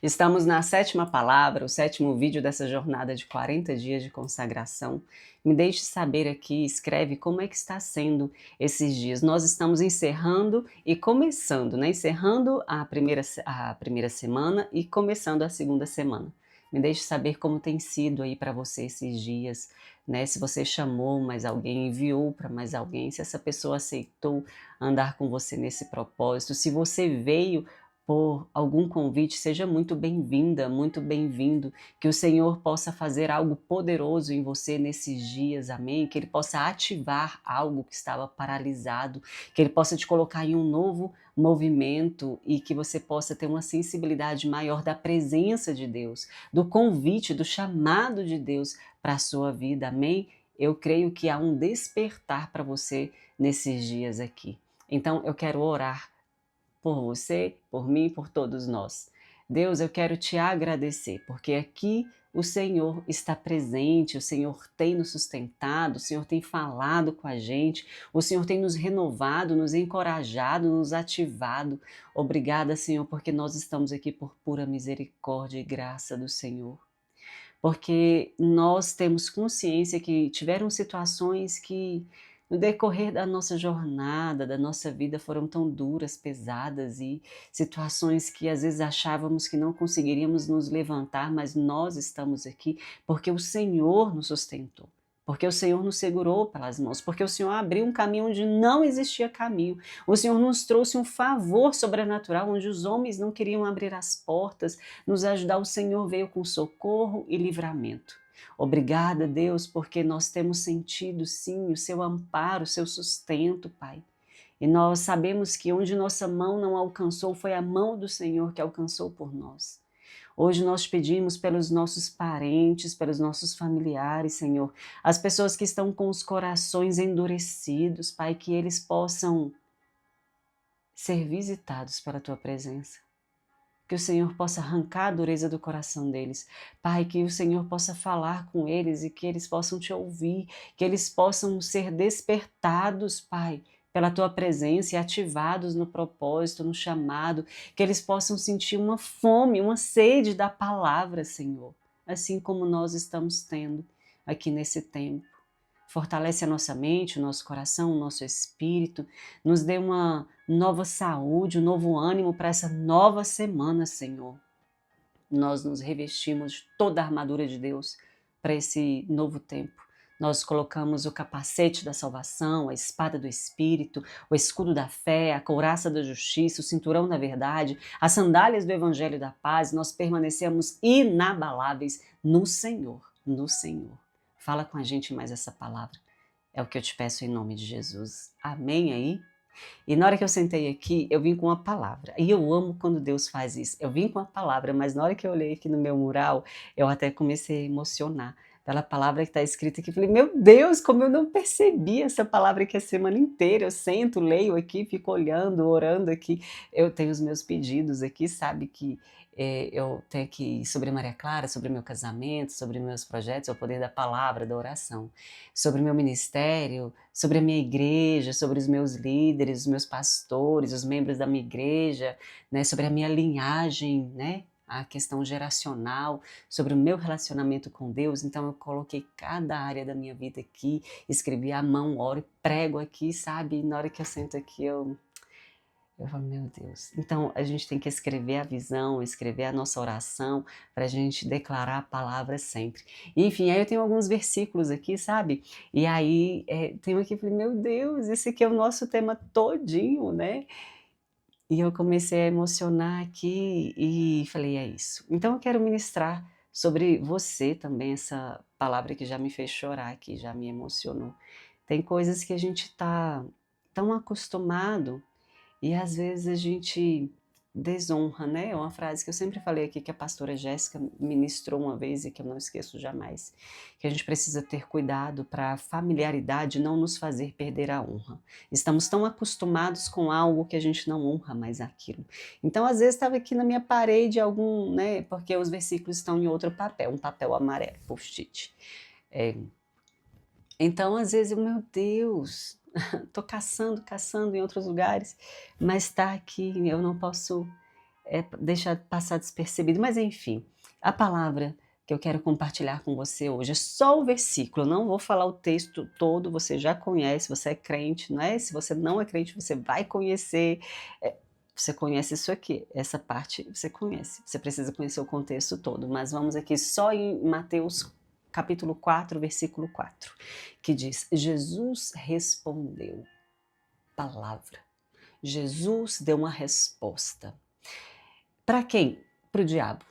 Estamos na sétima palavra, o sétimo vídeo dessa jornada de 40 dias de consagração. Me deixe saber aqui, escreve como é que está sendo esses dias. Nós estamos encerrando e começando, né? Encerrando a primeira semana e começando a segunda semana. Me deixe saber como tem sido aí para você esses dias, né? Se você chamou mais alguém, enviou para mais alguém, se essa pessoa aceitou andar com você nesse propósito, se você veio por algum convite, seja muito bem-vinda, muito bem-vindo, que o Senhor possa fazer algo poderoso em você nesses dias, amém? Que Ele possa ativar algo que estava paralisado, que Ele possa te colocar em um novo movimento e que você possa ter uma sensibilidade maior da presença de Deus, do convite, do chamado de Deus para a sua vida, amém? Eu creio que há um despertar para você nesses dias aqui. Então eu quero orar por você, por mim, por todos nós. Deus, eu quero te agradecer, porque aqui o Senhor está presente, o Senhor tem nos sustentado, o Senhor tem falado com a gente, o Senhor tem nos renovado, nos encorajado, nos ativado. Obrigada, Senhor, porque nós estamos aqui por pura misericórdia e graça do Senhor. Porque nós temos consciência que tiveram situações que no decorrer da nossa jornada, da nossa vida, foram tão duras, pesadas e situações que às vezes achávamos que não conseguiríamos nos levantar, mas nós estamos aqui porque o Senhor nos sustentou, porque o Senhor nos segurou pelas mãos, porque o Senhor abriu um caminho onde não existia caminho. O Senhor nos trouxe um favor sobrenatural onde os homens não queriam abrir as portas, nos ajudar. O Senhor veio com socorro e livramento. Obrigada, Deus, porque nós temos sentido, sim, o seu amparo, o seu sustento, Pai. E nós sabemos que onde nossa mão não alcançou, foi a mão do Senhor que alcançou por nós. Hoje nós pedimos pelos nossos parentes, pelos nossos familiares, Senhor, as pessoas que estão com os corações endurecidos, Pai, que eles possam ser visitados pela Tua presença. Que o Senhor possa arrancar a dureza do coração deles. Pai, que o Senhor possa falar com eles e que eles possam te ouvir, que eles possam ser despertados, Pai, pela Tua presença e ativados no propósito, no chamado, que eles possam sentir uma fome, uma sede da palavra, Senhor, assim como nós estamos tendo aqui nesse tempo. Fortalece a nossa mente, o nosso coração, o nosso espírito, nos dê uma nova saúde, um novo ânimo para essa nova semana, Senhor. Nós nos revestimos de toda a armadura de Deus para esse novo tempo. Nós colocamos o capacete da salvação, a espada do Espírito, o escudo da fé, a couraça da justiça, o cinturão da verdade, as sandálias do Evangelho da paz. Nós permanecemos inabaláveis no Senhor, no Senhor. Fala com a gente mais essa palavra. É o que eu te peço em nome de Jesus. Amém aí? E na hora que eu sentei aqui, eu vim com uma palavra. E eu amo quando Deus faz isso. Eu vim com a palavra, mas na hora que eu olhei aqui no meu mural, eu até comecei a emocionar pela palavra que está escrita aqui. Falei, meu Deus, como eu não percebi essa palavra aqui a semana inteira. Eu sento, leio aqui, fico olhando, orando aqui. Eu tenho os meus pedidos aqui, sabe que eu tenho aqui sobre Maria Clara, sobre meu casamento, sobre meus projetos, o poder da palavra, da oração, sobre meu ministério, sobre a minha igreja, sobre os meus líderes, os meus pastores, os membros da minha igreja, né, sobre a minha linhagem, né, a questão geracional, sobre o meu relacionamento com Deus. Então eu coloquei cada área da minha vida aqui, escrevi à mão, oro e prego aqui, sabe? E na hora que eu sento aqui, eu falo, meu Deus. Então a gente tem que escrever a visão, escrever a nossa oração, para a gente declarar a palavra sempre. Enfim, aí eu tenho alguns versículos aqui, sabe? E aí tem um aqui, eu falei, meu Deus, esse aqui é o nosso tema todinho, né? E eu comecei a emocionar aqui e falei, é isso. Então eu quero ministrar sobre você também, essa palavra que já me fez chorar aqui, já me emocionou. Tem coisas que a gente está tão acostumado e às vezes a gente desonra, né? É uma frase que eu sempre falei aqui que a pastora Jéssica ministrou uma vez e que eu não esqueço jamais, que a gente precisa ter cuidado para a familiaridade não nos fazer perder a honra. Estamos tão acostumados com algo que a gente não honra mais aquilo. Então, às vezes estava aqui na minha parede algum, né? Porque os versículos estão em outro papel, um papel amarelo, post-it. Então, às vezes, meu Deus, tô caçando em outros lugares, mas está aqui, eu não posso deixa passar despercebido, mas enfim, a palavra que eu quero compartilhar com você hoje é só o versículo, não vou falar o texto todo, você já conhece, você é crente, não é? Se você não é crente, você vai conhecer, você conhece isso aqui, essa parte você conhece, você precisa conhecer o contexto todo, mas vamos aqui só em Mateus capítulo 4, versículo 4, que diz: Jesus respondeu, palavra. Jesus deu uma resposta. Para quem? Para o diabo.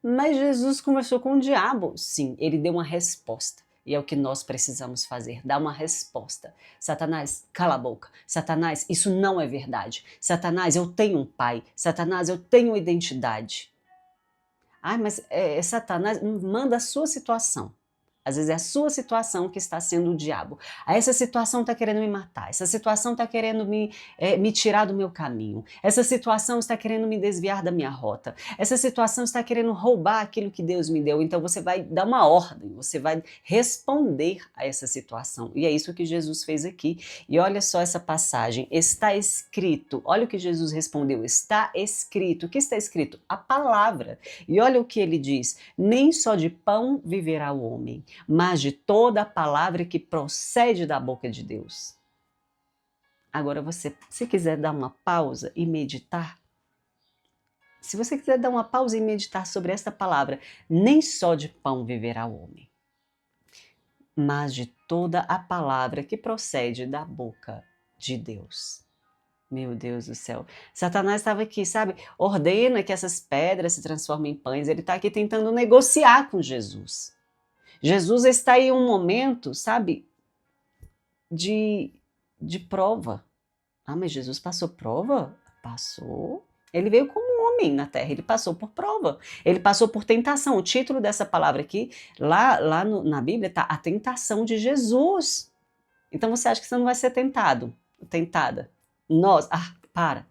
Mas Jesus conversou com o diabo. Sim, ele deu uma resposta. E é o que nós precisamos fazer, dar uma resposta. Satanás, cala a boca. Satanás, isso não é verdade. Satanás, eu tenho um pai. Satanás, eu tenho identidade. Ai, mas Satanás, manda a sua situação. Às vezes é a sua situação que está sendo o diabo. Essa situação está querendo me matar. Essa situação está querendo me tirar do meu caminho. Essa situação está querendo me desviar da minha rota. Essa situação está querendo roubar aquilo que Deus me deu. Então você vai dar uma ordem, você vai responder a essa situação. E é isso que Jesus fez aqui. E olha só essa passagem. Está escrito. Olha o que Jesus respondeu. Está escrito. O que está escrito? A palavra. E olha o que ele diz. Nem só de pão viverá o homem, mas de toda a palavra que procede da boca de Deus. Agora você, se quiser dar uma pausa e meditar, se você quiser dar uma pausa e meditar sobre esta palavra, nem só de pão viverá o homem, mas de toda a palavra que procede da boca de Deus. Meu Deus do céu. Satanás estava aqui, sabe? Ordena que essas pedras se transformem em pães. Ele está aqui tentando negociar com Jesus. Jesus está em um momento, sabe, de prova. Ah, mas Jesus passou prova? Passou. Ele veio como um homem na terra, ele passou por prova. Ele passou por tentação. O título dessa palavra aqui, na Bíblia, está a tentação de Jesus. Então você acha que você não vai ser tentada? Para.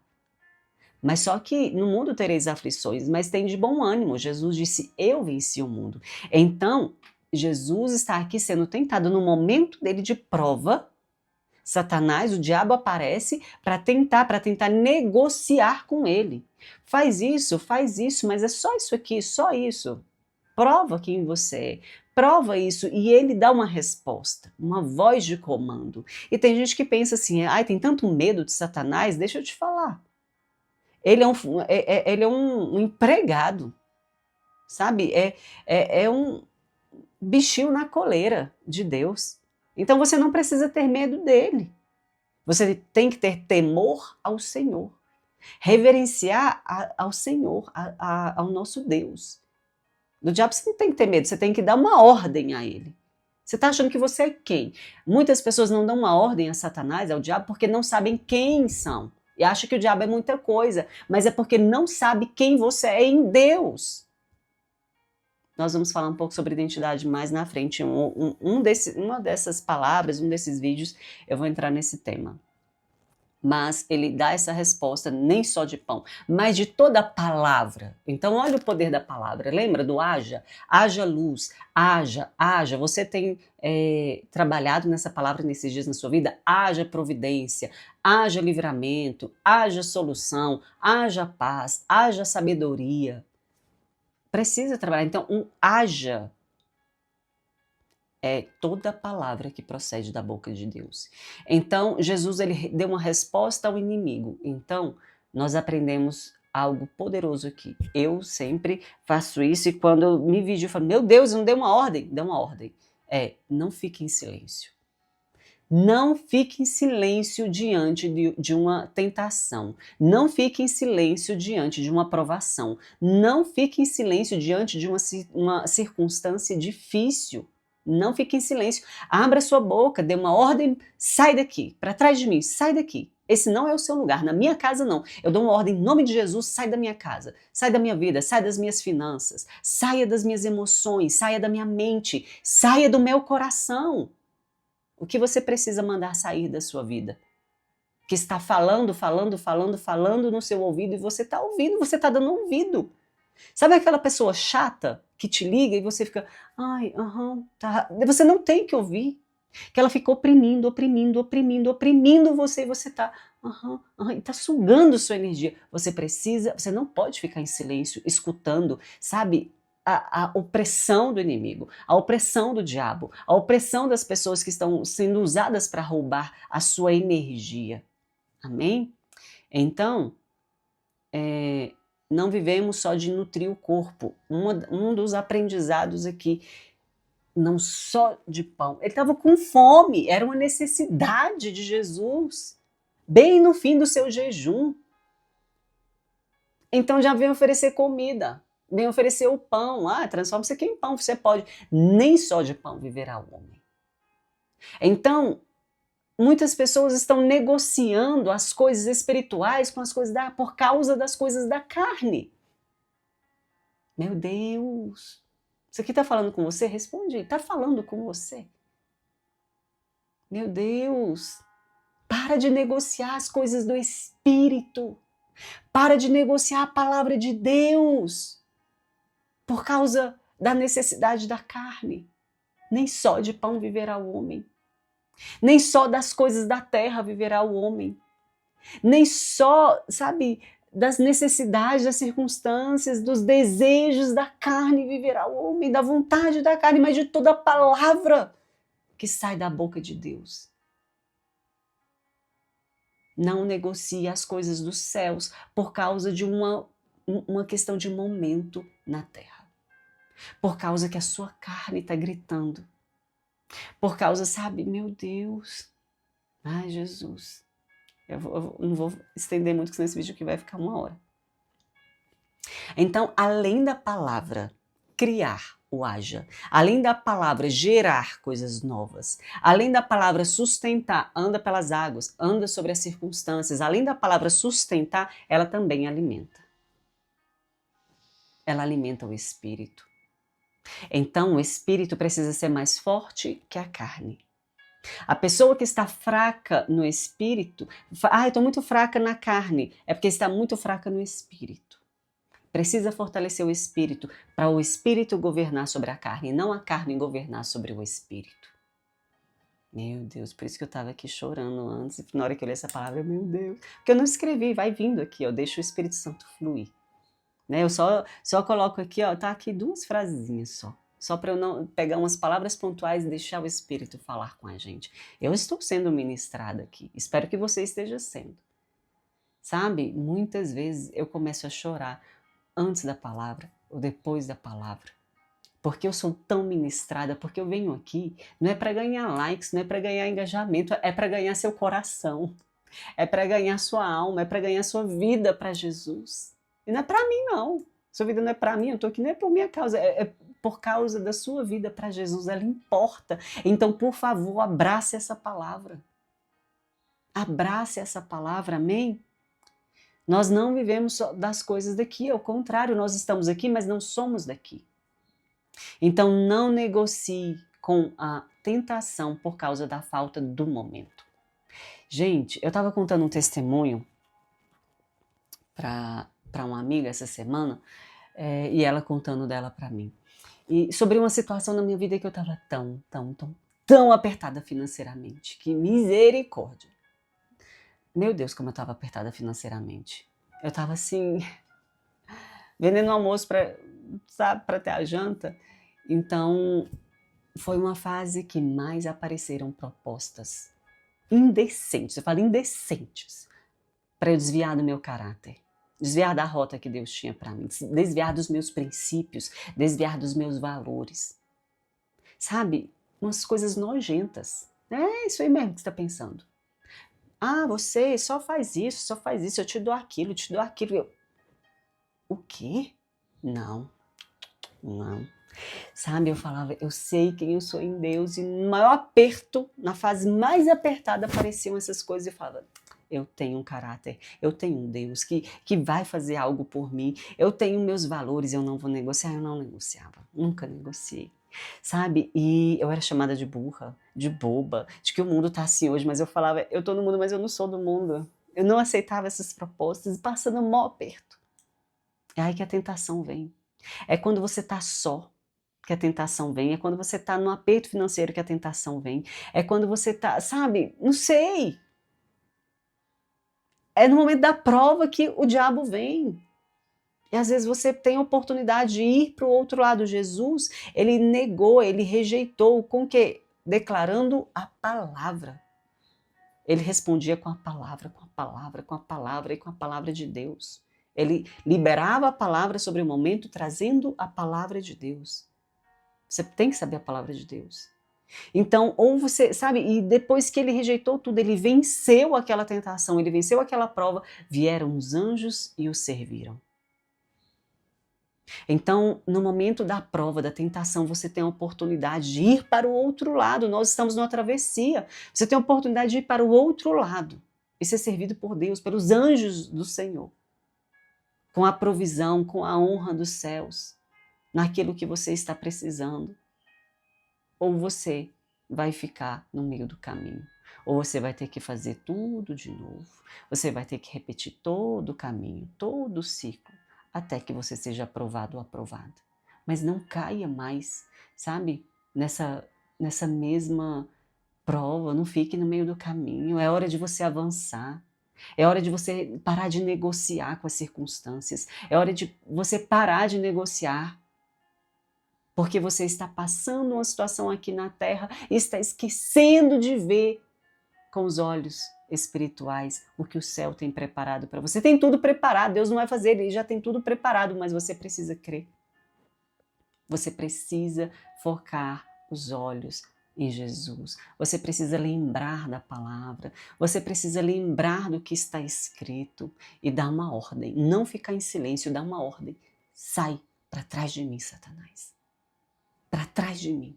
Mas só que no mundo tereis aflições, mas tem de bom ânimo. Jesus disse, eu venci o mundo. Então, Jesus está aqui sendo tentado no momento dele de prova. Satanás, o diabo, aparece para tentar negociar com ele. Faz isso, mas é só isso aqui, só isso. Prova quem você é, prova isso. E ele dá uma resposta, uma voz de comando. E tem gente que pensa assim, tem tanto medo de Satanás, deixa eu te falar. Ele é um empregado, sabe? É um bichinho na coleira de Deus. Então você não precisa ter medo dele. Você tem que ter temor ao Senhor. Reverenciar ao Senhor, ao nosso Deus. Do diabo você não tem que ter medo, você tem que dar uma ordem a ele. Você está achando que você é quem? Muitas pessoas não dão uma ordem a Satanás, ao diabo, porque não sabem quem são. E acham que o diabo é muita coisa, mas é porque não sabe quem você é em Deus. Nós vamos falar um pouco sobre identidade mais na frente. Uma dessas palavras, um desses vídeos, eu vou entrar nesse tema. Mas ele dá essa resposta nem só de pão, mas de toda a palavra. Então olha o poder da palavra. Lembra do haja? Haja luz, haja. Você tem trabalhado nessa palavra nesses dias na sua vida? Haja providência, haja livramento, haja solução, haja paz, haja sabedoria. Precisa trabalhar. Então, haja é toda palavra que procede da boca de Deus. Então, Jesus ele deu uma resposta ao inimigo. Então, nós aprendemos algo poderoso aqui. Eu sempre faço isso e quando eu me vejo, eu falo, meu Deus, não deu uma ordem? Deu uma ordem. Não fique em silêncio. Não fique em silêncio diante de uma tentação. Não fique em silêncio diante de uma provação. Não fique em silêncio diante de uma circunstância difícil. Não fique em silêncio. Abra sua boca, dê uma ordem, sai daqui, para trás de mim, sai daqui. Esse não é o seu lugar, na minha casa não. Eu dou uma ordem em nome de Jesus, sai da minha casa, sai da minha vida, sai das minhas finanças, saia das minhas emoções, saia da minha mente, saia do meu coração. O que você precisa mandar sair da sua vida? Que está falando no seu ouvido e você está ouvindo, você está dando ouvido. Sabe aquela pessoa chata que te liga e você fica, tá. Você não tem que ouvir. Que ela fica oprimindo você e você tá, e está sugando sua energia. Você não pode ficar em silêncio, escutando, sabe, a opressão do inimigo, a opressão do diabo, a opressão das pessoas que estão sendo usadas para roubar a sua energia. Amém? Então, não vivemos só de nutrir o corpo. Um dos aprendizados aqui, não só de pão. Ele estava com fome, era uma necessidade de Jesus, bem no fim do seu jejum. Então já vem oferecer comida, vem oferecer o pão. Transforma isso aqui em pão, você pode. Nem só de pão viverá o homem. Então, muitas pessoas estão negociando as coisas espirituais com as coisas por causa das coisas da carne. Meu Deus! Isso aqui está falando com você? Responde. Está falando com você? Meu Deus! Para de negociar as coisas do Espírito. Para de negociar a palavra de Deus por causa da necessidade da carne. Nem só de pão viverá o homem. Nem só das coisas da terra viverá o homem. Nem só, sabe, das necessidades, das circunstâncias, dos desejos da carne viverá o homem, da vontade da carne, mas de toda a palavra que sai da boca de Deus. Não negocie as coisas dos céus por causa de uma questão de momento na terra. Por causa que a sua carne está gritando. Por causa, sabe, meu Deus. Ai, Jesus. Eu não vou estender muito, senão esse vídeo aqui vai ficar 1 hora. Então, além da palavra criar o haja, além da palavra gerar coisas novas, além da palavra sustentar, anda pelas águas, anda sobre as circunstâncias, além da palavra sustentar, ela também alimenta. Ela alimenta o espírito. Então, o espírito precisa ser mais forte que a carne. A pessoa que está fraca no espírito, eu estou muito fraca na carne, é porque está muito fraca no espírito. Precisa fortalecer o espírito para o espírito governar sobre a carne, e não a carne governar sobre o espírito. Meu Deus, por isso que eu estava aqui chorando antes, e na hora que eu li essa palavra, meu Deus, porque eu não escrevi, vai vindo aqui, deixa o Espírito Santo fluir. Né? Eu só coloco aqui, tá aqui 2 frasezinhas só para eu não pegar umas palavras pontuais e deixar o Espírito falar com a gente. Eu estou sendo ministrada aqui, espero que você esteja sendo. Sabe, muitas vezes eu começo a chorar antes da palavra ou depois da palavra, porque eu sou tão ministrada, porque eu venho aqui, não é para ganhar likes, não é para ganhar engajamento, é para ganhar seu coração, é para ganhar sua alma, é para ganhar sua vida para Jesus. E não é para mim, não. Sua vida não é para mim, eu estou aqui não é por minha causa, é por causa da sua vida para Jesus, ela importa. Então, por favor, abrace essa palavra. Abrace essa palavra, amém? Nós não vivemos só das coisas daqui, ao contrário, nós estamos aqui, mas não somos daqui. Então, não negocie com a tentação por causa da falta do momento. Gente, eu estava contando um testemunho para uma amiga essa semana, e ela contando dela para mim. E sobre uma situação na minha vida que eu estava tão apertada financeiramente, que misericórdia. Meu Deus, como eu estava apertada financeiramente. Eu estava assim, vendendo almoço para ter a janta. Então, foi uma fase que mais apareceram propostas indecentes, eu falo indecentes, para eu desviar do meu caráter, desviar da rota que Deus tinha para mim, desviar dos meus princípios, desviar dos meus valores. Sabe, umas coisas nojentas. É isso aí mesmo que você está pensando. Você só faz isso, eu te dou aquilo, O quê? Não. Sabe, eu falava, eu sei quem eu sou em Deus, e no maior aperto, na fase mais apertada, apareciam essas coisas e eu falava, eu tenho um caráter, eu tenho um Deus que vai fazer algo por mim, eu tenho meus valores, eu não vou negociar. Eu não negociava, nunca negociei. Sabe, e eu era chamada de burra, de boba, de que o mundo tá assim hoje, mas eu falava, eu tô no mundo, mas eu não sou do mundo. Eu não aceitava essas propostas, passando o maior aperto. É aí que a tentação vem. É quando você tá só que a tentação vem, é quando você tá no aperto financeiro que a tentação vem, é quando você tá, sabe, não sei. É no momento da prova que o diabo vem. E às vezes você tem a oportunidade de ir para o outro lado. Jesus, ele negou, ele rejeitou, com o quê? Declarando a palavra. Ele respondia com a palavra, com a palavra, com a palavra e com a palavra de Deus. Ele liberava a palavra sobre o momento, trazendo a palavra de Deus. Você tem que saber a palavra de Deus. Então, ou você, sabe, e depois que ele rejeitou tudo, ele venceu aquela tentação, ele venceu aquela prova, vieram os anjos e o serviram. Então, no momento da prova, da tentação, você tem a oportunidade de ir para o outro lado. Nós estamos numa travessia. Você tem a oportunidade de ir para o outro lado e ser servido por Deus, pelos anjos do Senhor, com a provisão, com a honra dos céus, naquilo que você está precisando. Ou você vai ficar no meio do caminho, ou você vai ter que fazer tudo de novo. Você vai ter que repetir todo o caminho, todo o ciclo, até que você seja aprovado ou aprovada. Mas não caia mais, sabe, nessa mesma prova, não fique no meio do caminho. É hora de você avançar. É hora de você parar de negociar com as circunstâncias. É hora de você parar de negociar, porque você está passando uma situação aqui na Terra e está esquecendo de ver com os olhos espirituais o que o céu tem preparado para você. Tem tudo preparado, Deus não vai fazer, Ele já tem tudo preparado, mas você precisa crer. Você precisa focar os olhos em Jesus. Você precisa lembrar da palavra, você precisa lembrar do que está escrito e dar uma ordem. Não ficar em silêncio, dar uma ordem. Sai para trás de mim, Satanás. Para trás de mim.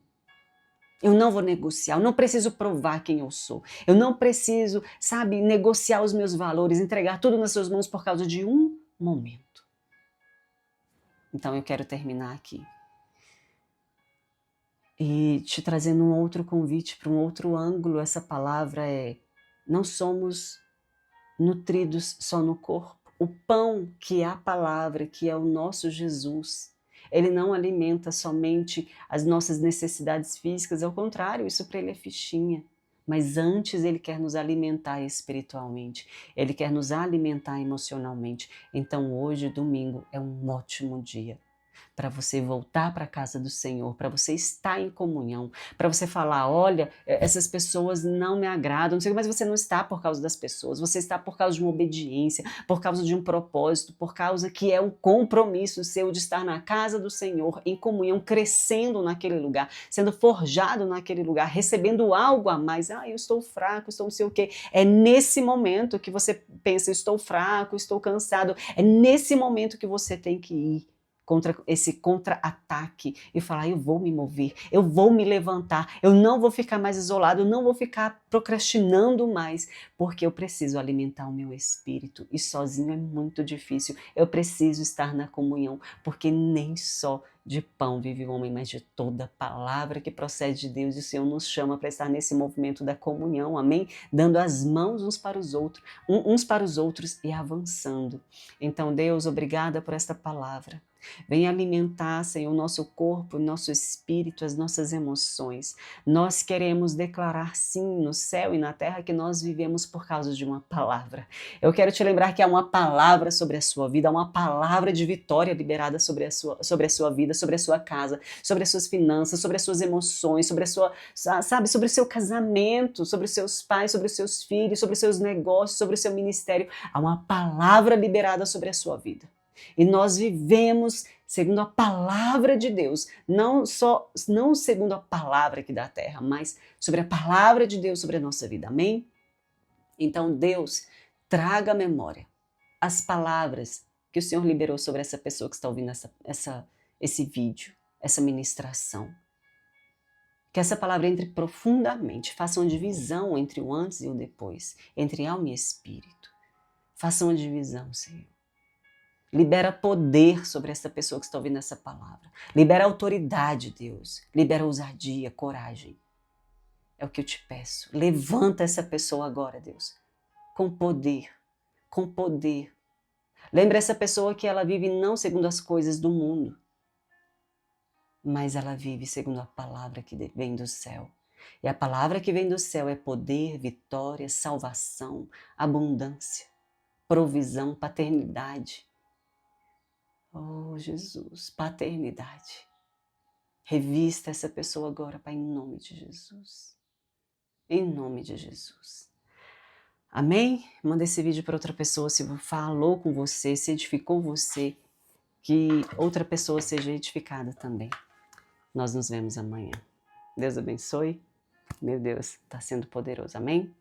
Eu não vou negociar, eu não preciso provar quem eu sou. Eu não preciso, sabe, negociar os meus valores, entregar tudo nas suas mãos por causa de um momento. Então eu quero terminar aqui e te trazendo um outro convite para um outro ângulo. Essa palavra é: não somos nutridos só no corpo. O pão, que é a palavra, que é o nosso Jesus, ele não alimenta somente as nossas necessidades físicas, ao contrário, isso para ele é fichinha. Mas antes ele quer nos alimentar espiritualmente, ele quer nos alimentar emocionalmente. Então hoje, domingo, é um ótimo dia para você voltar para a casa do Senhor, para você estar em comunhão, para você falar: olha, essas pessoas não me agradam, não sei, mas você não está por causa das pessoas, você está por causa de uma obediência, por causa de um propósito, por causa que é um compromisso seu de estar na casa do Senhor, em comunhão, crescendo naquele lugar, sendo forjado naquele lugar, recebendo algo a mais. Eu estou fraco, estou não sei o quê. É nesse momento que você pensa: estou fraco, estou cansado. É nesse momento que você tem que ir contra esse contra-ataque e falar: eu vou me mover, eu vou me levantar, eu não vou ficar mais isolado, eu não vou ficar procrastinando mais, porque eu preciso alimentar o meu espírito e sozinho é muito difícil. Eu preciso estar na comunhão, porque nem só de pão vive o homem, mas de toda palavra que procede de Deus. E o Senhor nos chama para estar nesse movimento da comunhão, amém? Dando as mãos uns para os outros e avançando. Então, Deus, obrigada por esta palavra. Venha alimentar, Senhor, o nosso corpo, o nosso espírito, as nossas emoções. Nós queremos declarar sim no céu e na terra que nós vivemos por causa de uma palavra. Eu quero te lembrar que há uma palavra sobre a sua vida, há uma palavra de vitória liberada sobre a sua vida, sobre a sua casa, sobre as suas finanças, sobre as suas emoções, sobre sobre o seu casamento, sobre os seus pais, sobre os seus filhos, sobre os seus negócios, sobre o seu ministério. Há uma palavra liberada sobre a sua vida. E nós vivemos segundo a palavra de Deus, não segundo a palavra aqui da terra, mas sobre a palavra de Deus sobre a nossa vida, amém? Então Deus, traga à memória as palavras que o Senhor liberou sobre essa pessoa que está ouvindo esse vídeo, essa ministração. Que essa palavra entre profundamente, faça uma divisão entre o antes e o depois, entre alma e espírito. Faça uma divisão, Senhor. Libera poder sobre essa pessoa que está ouvindo essa palavra. Libera autoridade, Deus. Libera ousadia, coragem. É o que eu te peço. Levanta essa pessoa agora, Deus. Com poder. Com poder. Lembra essa pessoa que ela vive não segundo as coisas do mundo, mas ela vive segundo a palavra que vem do céu. E a palavra que vem do céu é poder, vitória, salvação, abundância. provisão, paternidade. Oh, Jesus, paternidade. Revista essa pessoa agora, Pai, em nome de Jesus. Em nome de Jesus. Amém? Manda esse vídeo para outra pessoa, se falou com você, se edificou você, que outra pessoa seja edificada também. Nós nos vemos amanhã. Deus abençoe. Meu Deus, está sendo poderoso. Amém?